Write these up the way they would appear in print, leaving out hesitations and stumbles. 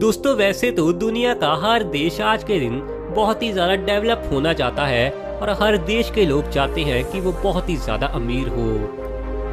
दोस्तों वैसे तो दुनिया का हर देश आज के दिन बहुत ही ज्यादा डेवलप होना चाहता है और हर देश के लोग चाहते हैं कि वो बहुत ही ज्यादा अमीर हो।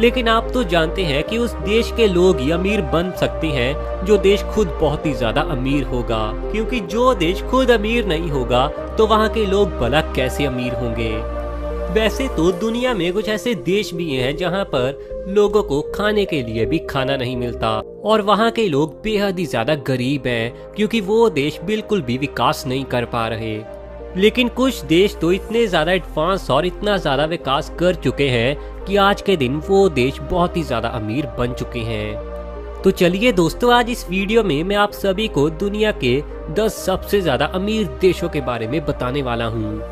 लेकिन आप तो जानते हैं कि उस देश के लोग ही अमीर बन सकते हैं जो देश खुद बहुत ही ज्यादा अमीर होगा, क्योंकि जो देश खुद अमीर नहीं होगा तो वहाँ के लोग भला कैसे अमीर होंगे। वैसे तो दुनिया में कुछ ऐसे देश भी हैं जहाँ पर लोगों को खाने के लिए भी खाना नहीं मिलता और वहाँ के लोग बेहद ही ज्यादा गरीब हैं, क्योंकि वो देश बिल्कुल भी विकास नहीं कर पा रहे। लेकिन कुछ देश तो इतने ज्यादा एडवांस और इतना ज्यादा विकास कर चुके हैं कि आज के दिन वो देश बहुत ही ज्यादा अमीर बन चुके हैं। तो चलिए दोस्तों, आज इस वीडियो में मैं आप सभी को दुनिया के 10 सबसे ज्यादा अमीर देशों के बारे में बताने वाला हूँ।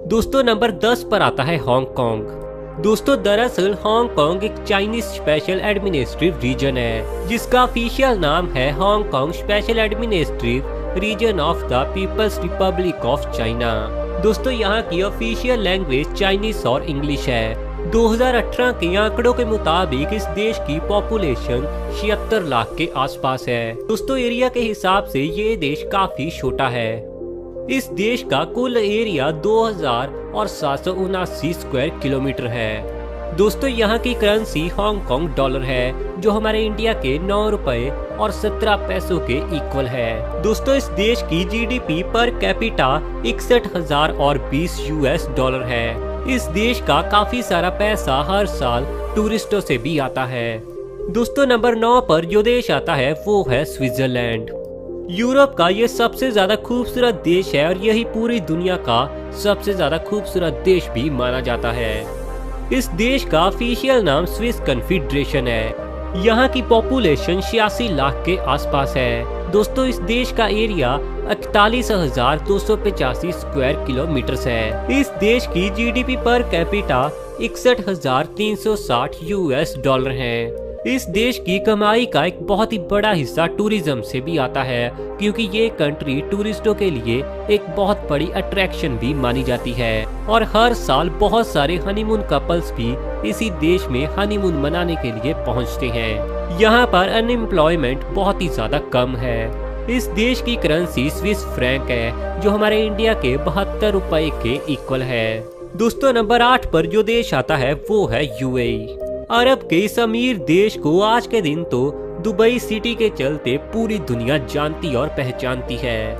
दोस्तों नंबर 10 पर आता है हांगकांग। दोस्तों दरअसल हांगकांग एक चाइनीज स्पेशल एडमिनिस्ट्रेटिव रीजन है, जिसका ऑफिशियल नाम है Hong Kong special administrative region of the People's Republic of China. दोस्तों यहाँ की ऑफिशियल लैंग्वेज चाइनीज और इंग्लिश है। 2018 के आंकड़ों के मुताबिक इस देश की पॉपुलेशन 76 लाख के आसपास है। दोस्तों एरिया के हिसाब से ये देश काफी छोटा है। इस देश का कुल एरिया 2779 स्क्वायर किलोमीटर है। दोस्तों यहाँ की करेंसी हांगकांग डॉलर है, जो हमारे इंडिया के 9 रुपए और 17 पैसों के इक्वल है। दोस्तों इस देश की GDP per capita 61,020 US dollar है। इस देश का काफी सारा पैसा हर साल टूरिस्टों से भी आता है। दोस्तों नंबर 9 पर जो देश आता है वो है स्विट्जरलैंड। यूरोप का ये सबसे ज्यादा खूबसूरत देश है और यही पूरी दुनिया का सबसे ज्यादा खूबसूरत देश भी माना जाता है। इस देश का ऑफिशियल नाम स्विस कन्फेडरेशन है। यहाँ की पॉपुलेशन 86 लाख के आसपास है। दोस्तों इस देश का एरिया 41,285 स्क्वायर किलोमीटर है। इस देश की GDP per capita 61,360 US dollar है। इस देश की कमाई का एक बहुत ही बड़ा हिस्सा टूरिज्म से भी आता है, क्योंकि ये कंट्री टूरिस्टों के लिए एक बहुत बड़ी अट्रैक्शन भी मानी जाती है और हर साल बहुत सारे हनीमून कपल्स भी इसी देश में हनीमून मनाने के लिए पहुंचते हैं। यहाँ पर अनएम्प्लॉयमेंट बहुत ही ज्यादा कम है। इस देश की करेंसी स्विस फ्रैंक है, जो हमारे इंडिया के 72 रुपए के इक्वल है। दोस्तों नंबर 8 पर जो देश आता है वो है यूएई। अरब के इस अमीर देश को आज के दिन तो दुबई सिटी के चलते पूरी दुनिया जानती और पहचानती है।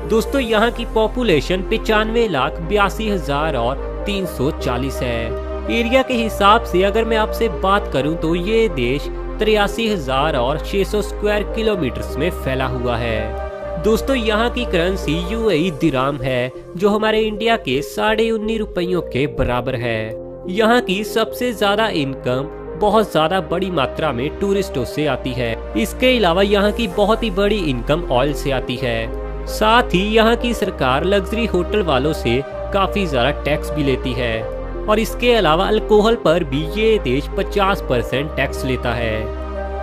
दोस्तों यहाँ की पॉपुलेशन 95,82,000 और 340 है। एरिया के हिसाब से अगर मैं आपसे बात करूं तो ये देश 83,000 और 600 स्क्वायर किलोमीटर में फैला हुआ है। दोस्तों यहाँ की करेंसी यूएई दिराम है, जो हमारे इंडिया के 19.5 रुपयों के बराबर है। यहाँ की सबसे ज्यादा इनकम बहुत ज्यादा बड़ी मात्रा में टूरिस्टों से आती है। इसके अलावा यहाँ की बहुत ही बड़ी इनकम ऑयल से आती है। साथ ही यहाँ की सरकार लग्जरी होटल वालों से काफी ज्यादा टैक्स भी लेती है और इसके अलावा अल्कोहल पर भी ये देश 50% टैक्स लेता है।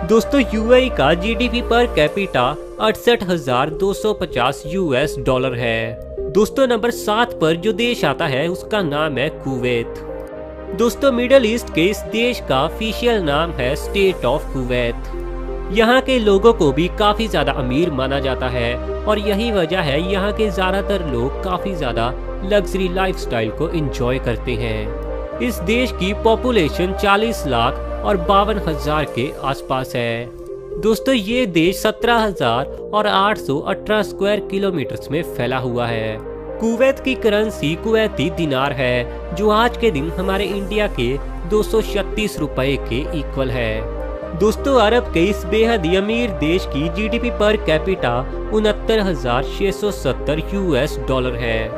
दोस्तों यूएई का GDP per capita 68,250 US dollar है। दोस्तों नंबर 7 पर जो देश आता है उसका नाम है कुवैत। दोस्तों मिडिल ईस्ट के इस देश का ऑफिशियल नाम है स्टेट ऑफ कुवैत। यहाँ के लोगों को भी काफी ज्यादा अमीर माना जाता है और यही वजह है यहाँ के ज्यादातर लोग काफी ज्यादा लग्जरी लाइफस्टाइल को एंजॉय करते हैं। इस देश की पॉपुलेशन 40 लाख और 52,000 के आसपास है। दोस्तों ये देश 17,818 स्क्वायर किलोमीटर में फैला हुआ है। कुवैत की करेंसी कुवैती दिनार है, जो आज के दिन हमारे इंडिया के 236 रुपए के इक्वल है। दोस्तों अरब के इस बेहद ही अमीर देश की GDP per capita 69,670 US dollar है।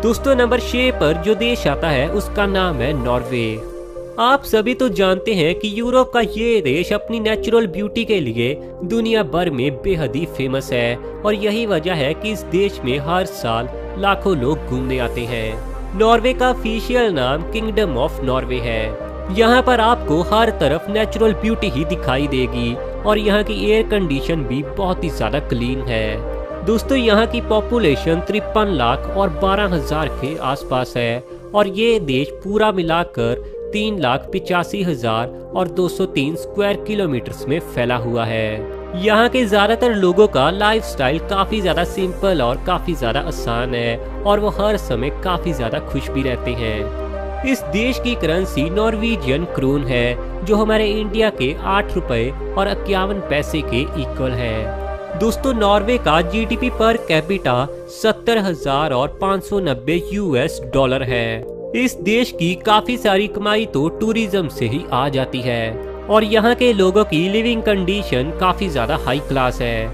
दोस्तों नंबर 6 पर जो देश आता है उसका नाम है नॉर्वे। आप सभी तो जानते हैं कि यूरोप का ये देश अपनी नेचुरल ब्यूटी के लिए दुनिया भर में बेहद ही फेमस है और यही वजह है कि इस देश में हर साल लाखों लोग घूमने आते हैं। नॉर्वे का ऑफिशियल नाम किंगडम ऑफ नॉर्वे है। यहाँ पर आपको हर तरफ नेचुरल ब्यूटी ही दिखाई देगी और यहाँ की एयर कंडीशन भी बहुत ही ज्यादा क्लीन है। दोस्तों यहाँ की पॉपुलेशन 53 लाख और 12,000 के आसपास है और ये देश पूरा मिलाकर 3,85,000 और 203 स्क्वायर किलोमीटर्स में फैला हुआ है। यहाँ के ज्यादातर लोगों का लाइफस्टाइल काफी ज्यादा सिंपल और काफी ज्यादा आसान है और वो हर समय काफी ज्यादा खुश भी रहते हैं। इस देश की करेंसी नॉर्वेजियन क्रोन है, जो हमारे इंडिया के 8 रुपए और 51 पैसे के इक्वल है। दोस्तों, नॉर्वे का GDP per capita 70,590 US dollar है। इस देश की काफी सारी कमाई तो टूरिज्म से ही आ जाती है और यहाँ के लोगों की लिविंग कंडीशन काफी ज्यादा हाई क्लास है।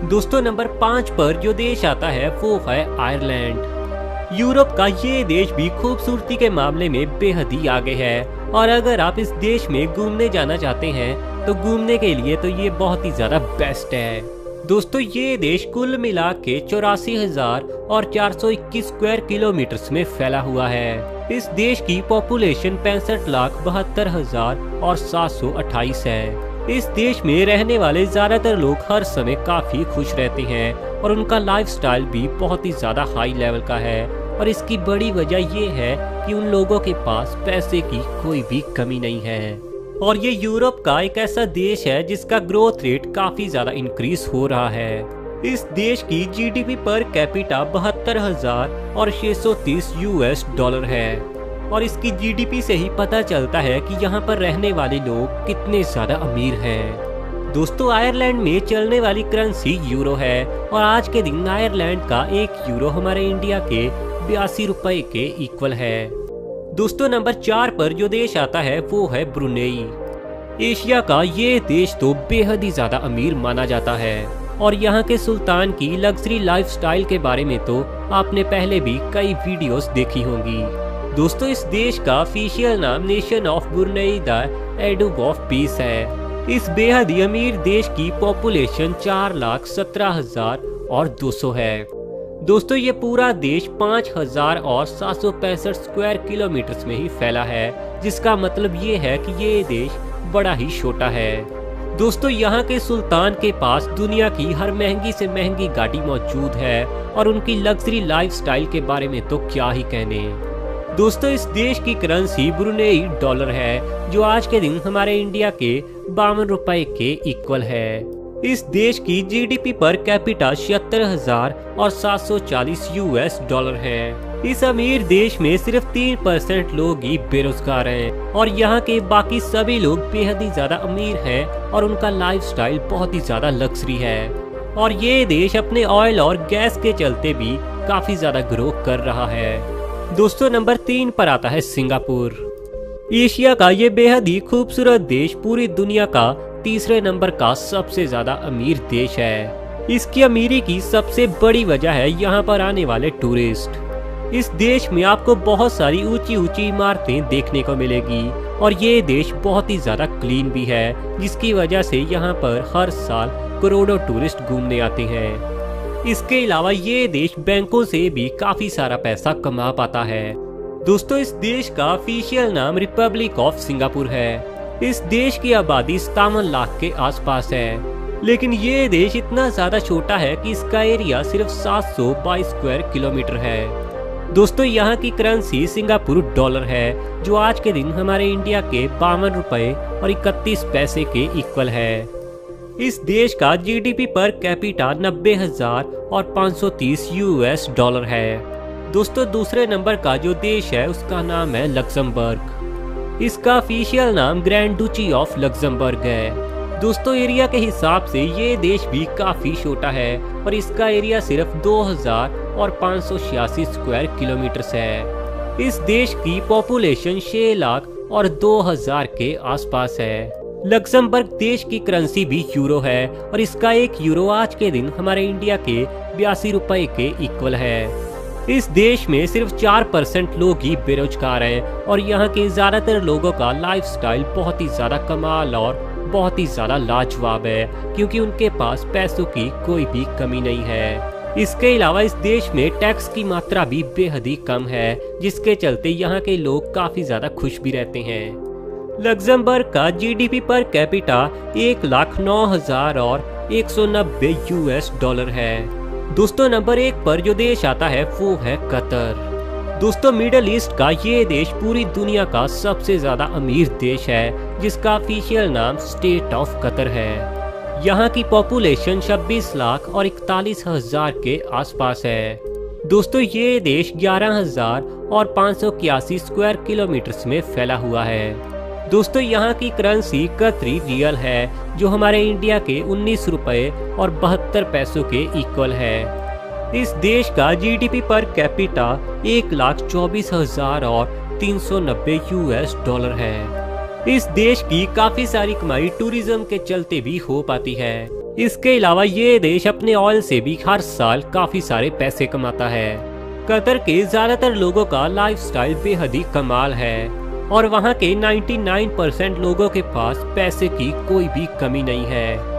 दोस्तों, नंबर 5 पर जो देश आता है वो है आयरलैंड। यूरोप का ये देश भी खूबसूरती के मामले में बेहद ही आगे है और अगर आप इस देश में घूमने जाना चाहते हैं तो घूमने के लिए तो ये बहुत ही ज्यादा बेस्ट है। दोस्तों, ये देश कुल मिला के 84,421 स्क्वायर किलोमीटर्स में फैला हुआ है। इस देश की पॉपुलेशन 65,72,728 है। इस देश में रहने वाले ज्यादातर लोग हर समय काफी खुश रहते हैं और उनका लाइफस्टाइल भी बहुत ही ज्यादा हाई लेवल का है और इसकी बड़ी वजह ये है कि उन लोगों के पास पैसे की कोई भी कमी नहीं है। और ये यूरोप का एक ऐसा देश है जिसका ग्रोथ रेट काफी ज्यादा इंक्रीज हो रहा है। इस देश की GDP per capita 72,630 US dollar है और इसकी जीडीपी से ही पता चलता है कि यहाँ पर रहने वाले लोग कितने ज्यादा अमीर हैं। दोस्तों, आयरलैंड में चलने वाली करेंसी यूरो है और आज के दिन आयरलैंड का 1 यूरो हमारे इंडिया के 82 रुपए के इक्वल है। दोस्तों, नंबर 4 पर जो देश आता है वो है ब्रुनेई। एशिया का ये देश तो बेहद ही ज्यादा अमीर माना जाता है और यहाँ के सुल्तान की लग्जरी लाइफस्टाइल के बारे में तो आपने पहले भी कई वीडियोस देखी होंगी। दोस्तों, इस देश का ऑफिशियल नाम नेशन ऑफ ब्रुनेई द एडुब ऑफ पीस है। इस बेहद ही अमीर देश की पॉपुलेशन 4,17,200 है। दोस्तों, ये पूरा देश 5,765 स्क्वायर किलोमीटर्स में ही फैला है, जिसका मतलब ये है कि ये देश बड़ा ही छोटा है। दोस्तों, यहाँ के सुल्तान के पास दुनिया की हर महंगी से महंगी गाड़ी मौजूद है और उनकी लग्जरी लाइफस्टाइल के बारे में तो क्या ही कहने। दोस्तों, इस देश की करेंसी ब्रुनेई डॉलर है, जो आज के दिन हमारे इंडिया के 52 रुपए के इक्वल है। इस देश की GDP per capita 76,740 US dollar है। इस अमीर देश में सिर्फ 3% लोग ही बेरोजगार हैं और यहाँ के बाकी सभी लोग बेहद ही ज्यादा अमीर हैं और उनका लाइफस्टाइल बहुत ही ज्यादा लग्जरी है। और ये देश अपने ऑयल और गैस के चलते भी काफी ज्यादा ग्रो कर रहा है। दोस्तों, नंबर 3 पर आता है सिंगापुर। एशिया का ये बेहद ही खूबसूरत देश पूरी दुनिया का तीसरे नंबर का सबसे ज्यादा अमीर देश है। इसकी अमीरी की सबसे बड़ी वजह है यहाँ पर आने वाले टूरिस्ट। इस देश में आपको बहुत सारी ऊंची ऊंची इमारतें देखने को मिलेगी और ये देश बहुत ही ज्यादा क्लीन भी है, जिसकी वजह से यहाँ पर हर साल करोड़ों टूरिस्ट घूमने आते हैं। इसके अलावा ये देश बैंकों से भी काफी सारा पैसा कमा पाता है। दोस्तों, इस देश का ऑफिशियल नाम रिपब्लिक ऑफ सिंगापुर है। इस देश की आबादी 57 लाख के आसपास है, लेकिन ये देश इतना ज्यादा छोटा है कि इसका एरिया सिर्फ 722 स्क्वायर किलोमीटर है। दोस्तों, यहाँ की करेंसी सिंगापुर डॉलर है, जो आज के दिन हमारे इंडिया के 52 रुपए और 31 पैसे के इक्वल है। इस देश का GDP per capita 90,530 US dollar है। दोस्तों, दूसरे नंबर का जो देश है उसका नाम है लक्समबर्ग। इसका ऑफिशियल नाम ग्रैंड डुची ऑफ लक्समबर्ग है। दोस्तों, एरिया के हिसाब से ये देश भी काफी छोटा है और इसका एरिया सिर्फ 2,586 स्क्वायर किलोमीटर है। इस देश की पॉपुलेशन 6 लाख और 2,000 के आसपास है। लक्समबर्ग देश की करेंसी भी यूरो है और इसका 1 यूरो आज के दिन हमारे इंडिया के 82 रुपए के इक्वल है। इस देश में सिर्फ 4% लोग ही बेरोजगार हैं और यहाँ के ज्यादातर लोगों का लाइफस्टाइल बहुत ही ज्यादा कमाल और बहुत ही ज्यादा लाजवाब है, क्योंकि उनके पास पैसों की कोई भी कमी नहीं है। इसके अलावा इस देश में टैक्स की मात्रा भी बेहद ही कम है, जिसके चलते यहाँ के लोग काफी ज्यादा खुश भी रहते हैं। लक्समबर्ग का GDP per capita 1,09,190 US dollar है। दोस्तों, नंबर 1 पर जो देश आता है वो है कतर। दोस्तों मिडल ईस्ट का ये देश पूरी दुनिया का सबसे ज्यादा अमीर देश है, जिसका ऑफिशियल नाम स्टेट ऑफ कतर है। यहाँ की पॉपुलेशन 26 लाख और 41,000 के आसपास है। दोस्तों ये देश 11,000 और 581 स्क्वायर किलोमीटर में फैला हुआ है। दोस्तों यहाँ की करेंसी कतरी रियल है, जो हमारे इंडिया के 19 रुपए और 72 पैसों के इक्वल है। इस देश का जीडीपी पर कैपिटा 1,24,000 और 390 यूएस डॉलर है। इस देश की काफी सारी कमाई टूरिज्म के चलते भी हो पाती है। इसके अलावा ये देश अपने ऑयल से भी हर साल काफी सारे पैसे कमाता है। कतर के ज्यादातर लोगों का लाइफस्टाइल बेहद ही कमाल है और वहाँ के 99% लोगों के पास पैसे की कोई भी कमी नहीं है।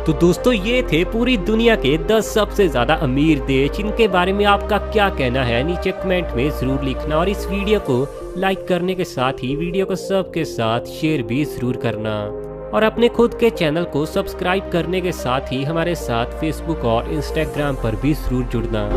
तो दोस्तों ये थे पूरी दुनिया के 10 सबसे ज्यादा अमीर देश। इनके बारे में आपका क्या कहना है नीचे कमेंट में जरूर लिखना और इस वीडियो को लाइक करने के साथ ही वीडियो को सबके साथ शेयर भी जरूर करना और अपने खुद के चैनल को सब्सक्राइब करने के साथ ही हमारे साथ फेसबुक और इंस्टाग्राम पर भी जरूर जुड़ना।